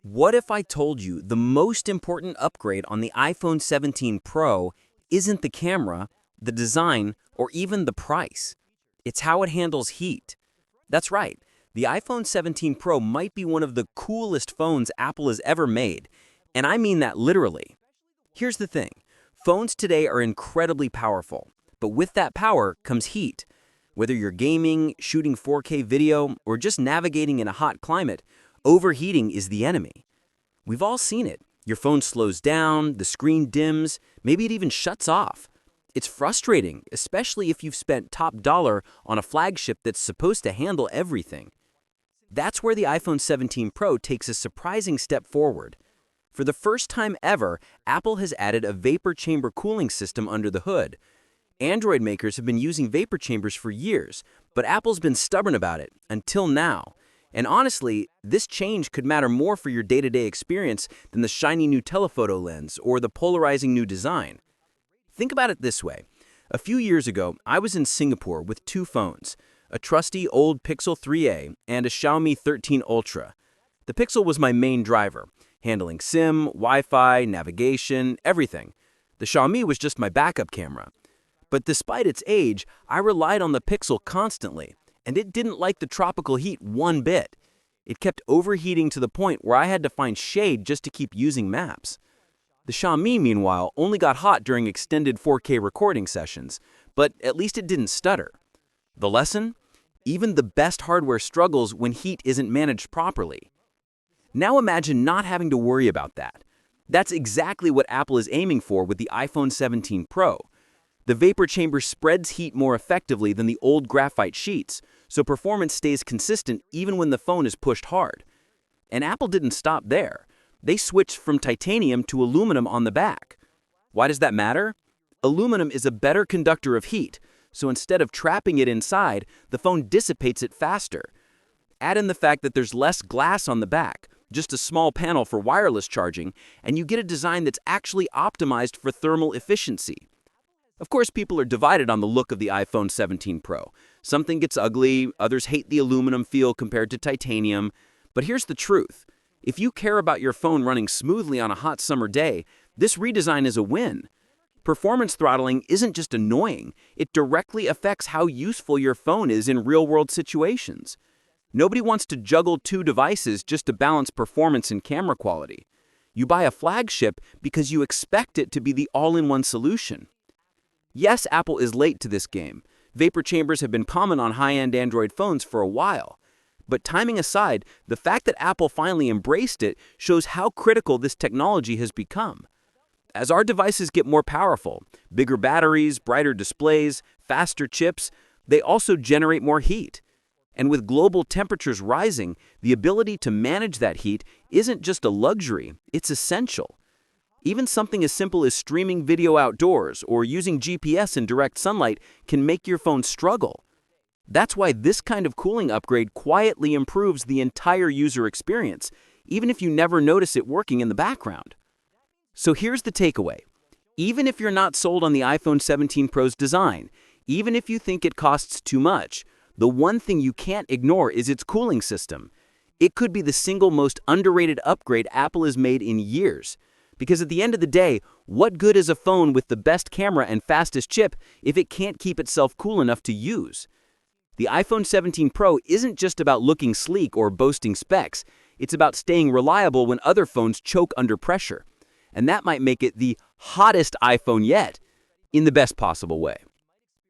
What if I told you the most important upgrade on the iPhone 17 Pro isn't the camera, the design, or even the price? It's how it handles heat. That's right, the iPhone 17 Pro might be one of the coolest phones Apple has ever made, and I mean that literally. Here's the thing, phones today are incredibly powerful, but with that power comes heat. Whether you're gaming, shooting 4K video, or just navigating in a hot climate, overheating is the enemy. We've all seen it. Your phone slows down, the screen dims, maybe it even shuts off. It's frustrating, especially if you've spent top dollar on a flagship that's supposed to handle everything. That's where the iPhone 17 Pro takes a surprising step forward. For the first time ever, Apple has added a vapor chamber cooling system under the hood. Android makers have been using vapor chambers for years, but Apple's been stubborn about it, until now. And honestly, this change could matter more for your day-to-day experience than the shiny new telephoto lens or the polarizing new design. Think about it this way. A few years ago, I was in Singapore with two phones, a trusty old Pixel 3a and a Xiaomi 13 Ultra. The Pixel was my main driver, handling SIM, Wi-Fi, navigation, everything. The Xiaomi was just my backup camera. But despite its age, I relied on the Pixel constantly, and it didn't like the tropical heat one bit. It kept overheating to the point where I had to find shade just to keep using maps. The Xiaomi, meanwhile, only got hot during extended 4K recording sessions, but at least it didn't stutter. The lesson? Even the best hardware struggles when heat isn't managed properly. Now imagine not having to worry about that. That's exactly what Apple is aiming for with the iPhone 17 Pro. The vapor chamber spreads heat more effectively than the old graphite sheets, so performance stays consistent even when the phone is pushed hard. And Apple didn't stop there. They switched from titanium to aluminum on the back. Why does that matter? Aluminum is a better conductor of heat, so instead of trapping it inside, the phone dissipates it faster. Add in the fact that there's less glass on the back, just a small panel for wireless charging, and you get a design that's actually optimized for thermal efficiency. Of course, people are divided on the look of the iPhone 17 Pro. Some think it's ugly, others hate the aluminum feel compared to titanium. But here's the truth. If you care about your phone running smoothly on a hot summer day, this redesign is a win. Performance throttling isn't just annoying, it directly affects how useful your phone is in real-world situations. Nobody wants to juggle two devices just to balance performance and camera quality. You buy a flagship because you expect it to be the all-in-one solution. Yes, Apple is late to this game. Vapor chambers have been common on high-end Android phones for a while. But timing aside, the fact that Apple finally embraced it shows how critical this technology has become. As our devices get more powerful, bigger batteries, brighter displays, faster chips, they also generate more heat. And with global temperatures rising, the ability to manage that heat isn't just a luxury, it's essential. Even something as simple as streaming video outdoors or using GPS in direct sunlight can make your phone struggle. That's why this kind of cooling upgrade quietly improves the entire user experience, even if you never notice it working in the background. So here's the takeaway. Even if you're not sold on the iPhone 17 Pro's design, even if you think it costs too much, the one thing you can't ignore is its cooling system. It could be the single most underrated upgrade Apple has made in years. Because at the end of the day, what good is a phone with the best camera and fastest chip if it can't keep itself cool enough to use? The iPhone 17 Pro isn't just about looking sleek or boasting specs. It's about staying reliable when other phones choke under pressure. And that might make it the hottest iPhone yet, in the best possible way.